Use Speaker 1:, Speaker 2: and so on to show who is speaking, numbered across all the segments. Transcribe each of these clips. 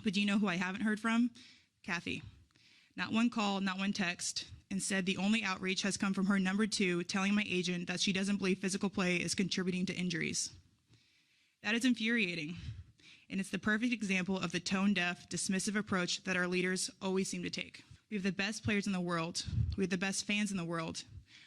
Speaker 1: But do you know who I haven't heard from? Cathy. Not one call, not one text. Instead, the only outreach has come from her number 2 telling my agent that she doesn't believe physical play is contributing to injuries. That is infuriating, and it's the perfect example of the tone-deaf, dismissive approach that our leaders always seem to take. We have the best players in the world. We have the best fans in the world.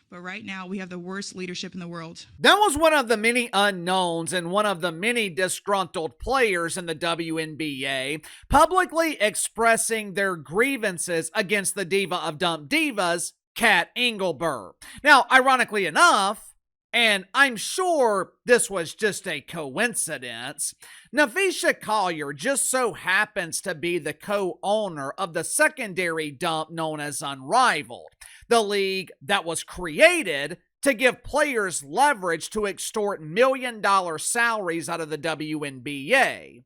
Speaker 1: But right now, we have the worst leadership in the world.
Speaker 2: That was one of the many unknowns and one of the many disgruntled players in the WNBA publicly expressing their grievances against the diva of dump divas, Cathy Engelbert. Now, ironically enough, and I'm sure this was just a coincidence, Navisha Collier just so happens to be the co-owner of the secondary dump known as Unrivaled, the league that was created to give players leverage to extort million-dollar salaries out of the WNBA.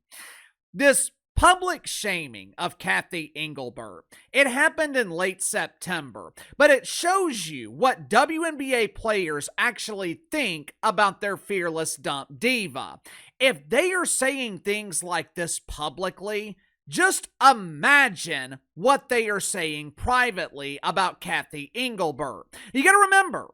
Speaker 2: This public shaming of Cathy Engelbert, it happened in late September, but it shows you what WNBA players actually think about their fearless dump diva. If they are saying things like this publicly, just imagine what they are saying privately about Cathy Engelbert. You gotta remember,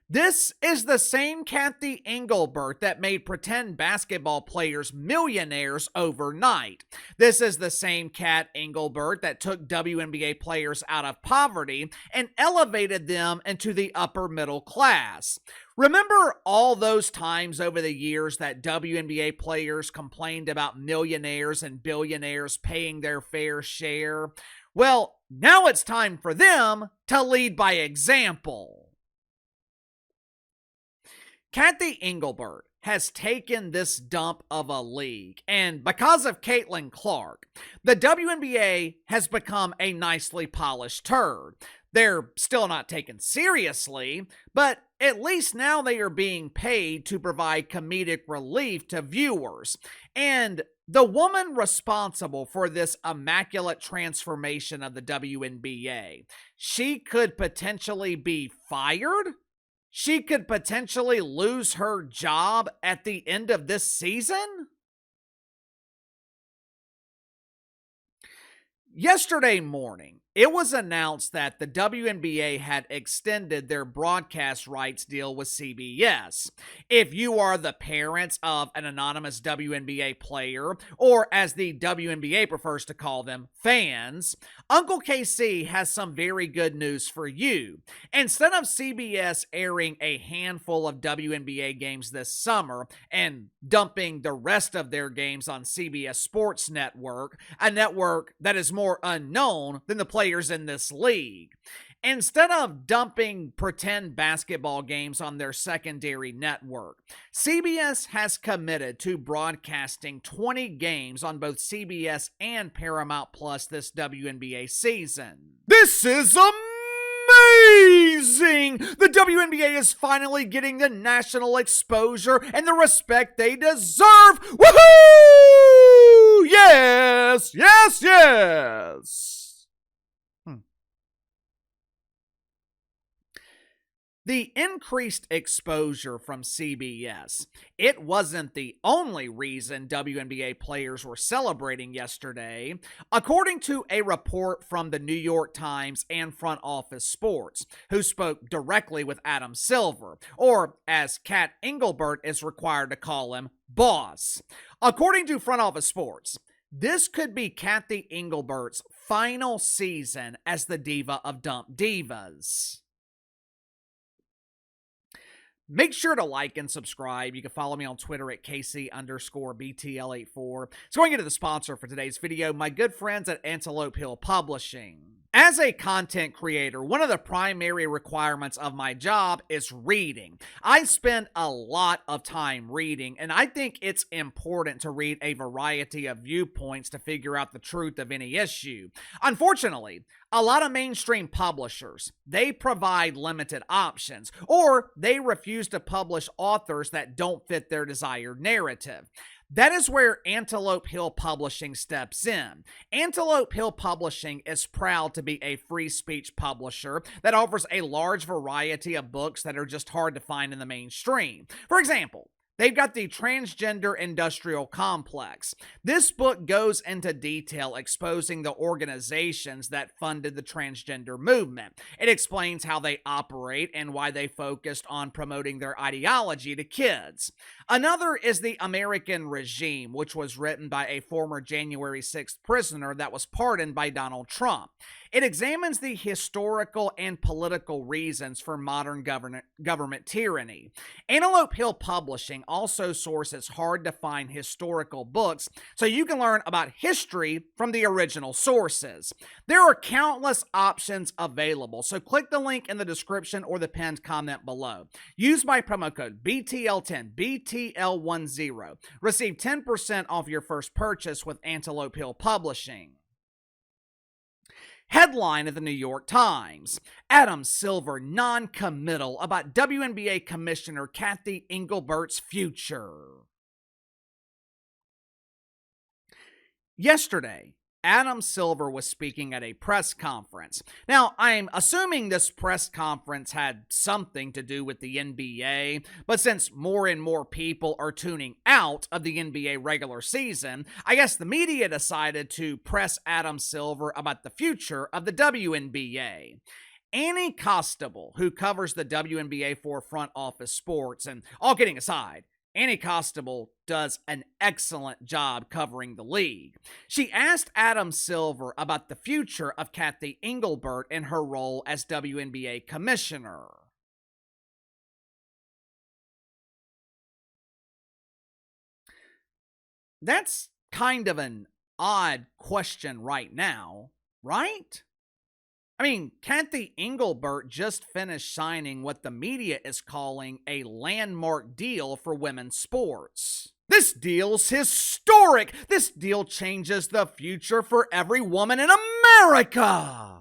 Speaker 2: this is the same Cathy Engelbert that made pretend basketball players millionaires overnight. This is the same Cathy Engelbert that took WNBA players out of poverty and elevated them into the upper middle class. Remember all those times over the years that WNBA players complained about millionaires and billionaires paying their fair share? Well, now it's time for them to lead by example. Cathy Engelbert has taken this dump of a league, and because of Caitlin Clark, the WNBA has become a nicely polished turd. They're still not taken seriously, but at least now they are being paid to provide comedic relief to viewers. And the woman responsible for this immaculate transformation of the WNBA, she could potentially be fired? She could potentially lose her job at the end of this season? Yesterday morning, it was announced that the WNBA had extended their broadcast rights deal with CBS. If you are the parents of an anonymous WNBA player, or as the WNBA prefers to call them, fans, Uncle KC has some very good news for you. Instead of CBS airing a handful of WNBA games this summer and dumping the rest of their games on CBS Sports Network, a network that is more unknown than the players in this league. Instead of dumping pretend basketball games on their secondary network, CBS has committed to broadcasting 20 games on both CBS and Paramount Plus this WNBA season. This is amazing! The WNBA is finally getting the national exposure and the respect they deserve! Woohoo! Yes! Yes! Yes! The increased exposure from CBS, it wasn't the only reason WNBA players were celebrating yesterday. According to a report from the New York Times and Front Office Sports, who spoke directly with Adam Silver, or as Cathy Engelbert is required to call him, boss. According to Front Office Sports, this could be Cathy Engelbert's final season as the diva of dump divas. Make sure to like and subscribe. You can follow me on Twitter at KC_BTL84. So going into the sponsor for today's video, my good friends at Antelope Hill Publishing. As a content creator, one of the primary requirements of my job is reading. I spend a lot of time reading, and I think it's important to read a variety of viewpoints to figure out the truth of any issue. Unfortunately, a lot of mainstream publishers, they provide limited options, or they refuse to publish authors that don't fit their desired narrative. That is where Antelope Hill Publishing steps in. Antelope Hill Publishing is proud to be a free speech publisher that offers a large variety of books that are just hard to find in the mainstream. For example, They've got the Transgender Industrial Complex. This book goes into detail exposing the organizations that funded the transgender movement. It explains how they operate and why they focused on promoting their ideology to kids. Another is The American Regime, which was written by a former January 6th prisoner that was pardoned by Donald Trump. It examines the historical and political reasons for modern government tyranny. Antelope Hill Publishing also sources hard-to-find historical books so you can learn about history from the original sources. There are countless options available, so click the link in the description or the pinned comment below. Use my promo code BTL10, BTL10. Receive 10% off your first purchase with Antelope Hill Publishing. Headline of the New York Times: Adam Silver non-committal about WNBA Commissioner Cathy Engelbert's future. Yesterday, Adam Silver was speaking at a press conference. Now, I'm assuming this press conference had something to do with the NBA, but since more and more people are tuning out of the NBA regular season, I guess the media decided to press Adam Silver about the future of the WNBA. Annie Costable, who covers the WNBA for Front Office Sports, and all kidding aside, Annie Costable does an excellent job covering the league. She asked Adam Silver about the future of Cathy Engelbert and her role as WNBA commissioner. That's kind of an odd question right now, right? I mean, Cathy Engelbert just finished signing what the media is calling a landmark deal for women's sports. This deal's historic. This deal changes the future for every woman in America.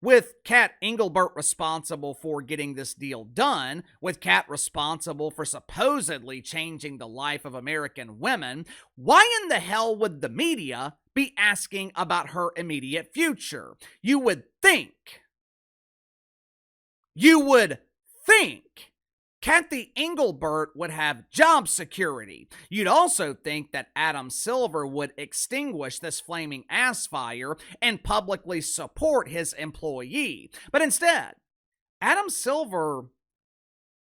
Speaker 2: With Cat Engelbert responsible for getting this deal done, with Cat responsible for supposedly changing the life of American women, why in the hell would the media be asking about her immediate future? You would think Cathy Engelbert would have job security. You'd also think that Adam Silver would extinguish this flaming ass fire and publicly support his employee. But instead, Adam Silver,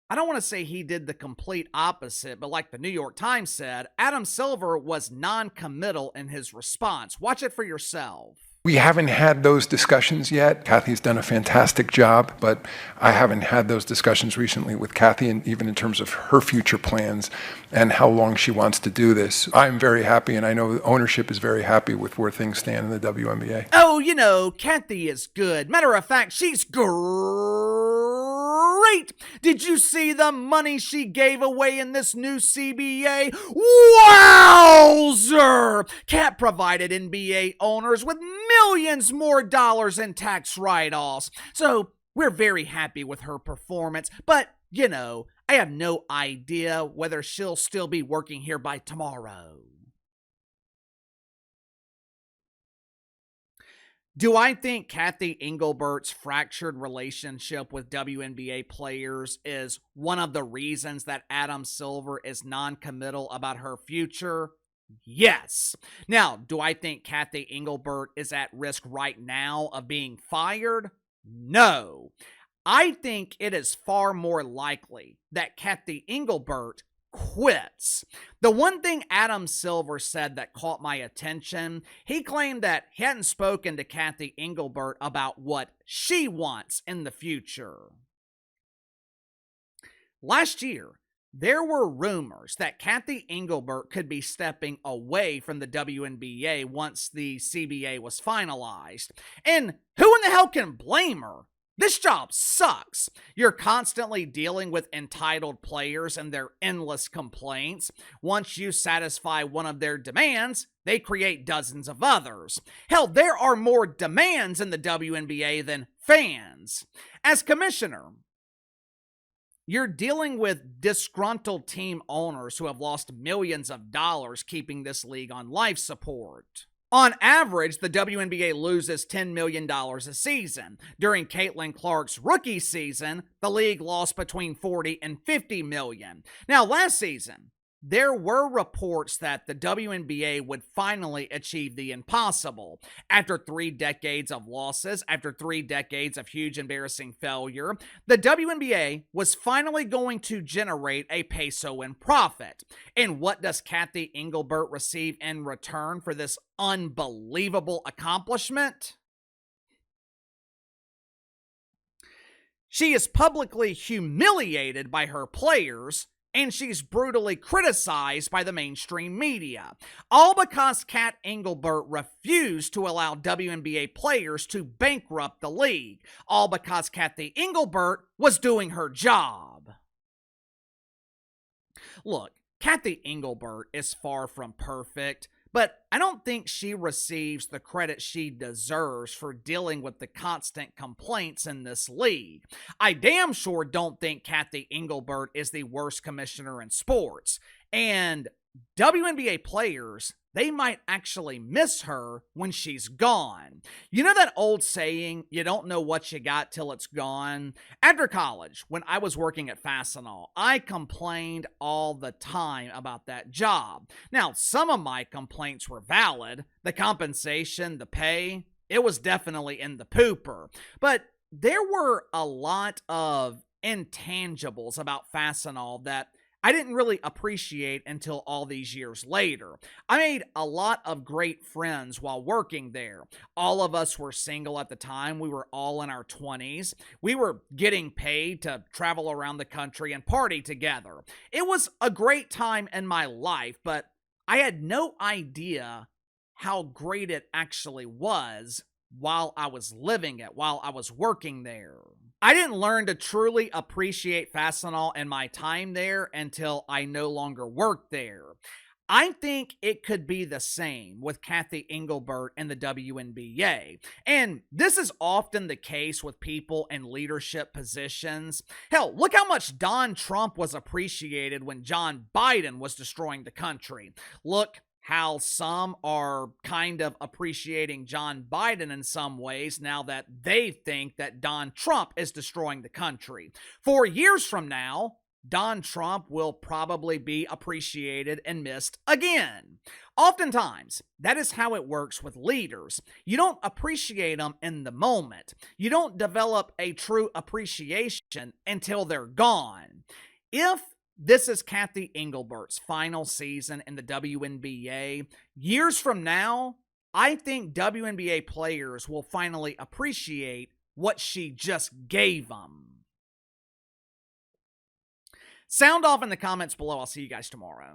Speaker 2: I don't want to say he did the complete opposite, but like the New York Times said, Adam Silver was non-committal in his response. Watch it for yourself.
Speaker 3: We haven't had those discussions yet. Cathy's done a fantastic job, but I haven't had those discussions recently with Cathy, and even in terms of her future plans and how long she wants to do this. I'm very happy, and I know ownership is very happy with where things stand in the WNBA.
Speaker 2: Oh, you know, Cathy is good. Matter of fact, she's great. Did you see the money she gave away in this new CBA? Wowzer! Cat provided NBA owners with millions more dollars in tax write-offs. So we're very happy with her performance, but, you know, I have no idea whether she'll still be working here by tomorrow. Do I think Cathy Engelbert's fractured relationship with WNBA players is one of the reasons that Adam Silver is non-committal about her future? Yes. Now, do I think Cathy Engelbert is at risk right now of being fired? No. I think it is far more likely that Cathy Engelbert quits. The one thing Adam Silver said that caught my attention, he claimed that he hadn't spoken to Cathy Engelbert about what she wants in the future. Last year, there were rumors that Cathy Engelbert could be stepping away from the WNBA once the CBA was finalized. And who in the hell can blame her? This job sucks. You're constantly dealing with entitled players and their endless complaints. Once you satisfy one of their demands, they create dozens of others. Hell, there are more demands in the WNBA than fans. As commissioner, you're dealing with disgruntled team owners who have lost millions of dollars keeping this league on life support. On average, the WNBA loses $10 million a season. During Caitlin Clark's rookie season, the league lost between $40 and $50 million. Now, last season, there were reports that the WNBA would finally achieve the impossible. After 3 decades of losses, after 3 decades of huge embarrassing failure, the WNBA was finally going to generate a peso in profit. And what does Cathy Engelbert receive in return for this unbelievable accomplishment? She is publicly humiliated by her players, and she's brutally criticized by the mainstream media. All because Cat Engelbert refused to allow WNBA players to bankrupt the league. All because Cathy Engelbert was doing her job. Look, Cathy Engelbert is far from perfect, but I don't think she receives the credit she deserves for dealing with the constant complaints in this league. I damn sure don't think Cathy Engelbert is the worst commissioner in sports, and WNBA players, they might actually miss her when she's gone. You know that old saying, you don't know what you got till it's gone? After college, when I was working at Fastenal, I complained all the time about that job. Now, some of my complaints were valid. The compensation, the pay, it was definitely in the pooper. But there were a lot of intangibles about Fastenal that I didn't really appreciate until all these years later. I made a lot of great friends while working there. All of us were single at the time. We were all in our 20s. We were getting paid to travel around the country and party together. It was a great time in my life, but I had no idea how great it actually was while I was living it, while I was working there. I didn't learn to truly appreciate Fastenal in my time there until I no longer worked there. I think it could be the same with Cathy Engelbert and the WNBA. And this is often the case with people in leadership positions. Hell, look how much Donald Trump was appreciated when John Biden was destroying the country. Look how some are kind of appreciating John Biden in some ways now that they think that Donald Trump is destroying the country. 4 years from now, Donald Trump will probably be appreciated and missed again. Oftentimes, that is how it works with leaders. You don't appreciate them in the moment. You don't develop a true appreciation until they're gone. If this is Cathy Engelbert's final season in the WNBA, years from now, I think WNBA players will finally appreciate what she just gave them. Sound off in the comments below. I'll see you guys tomorrow.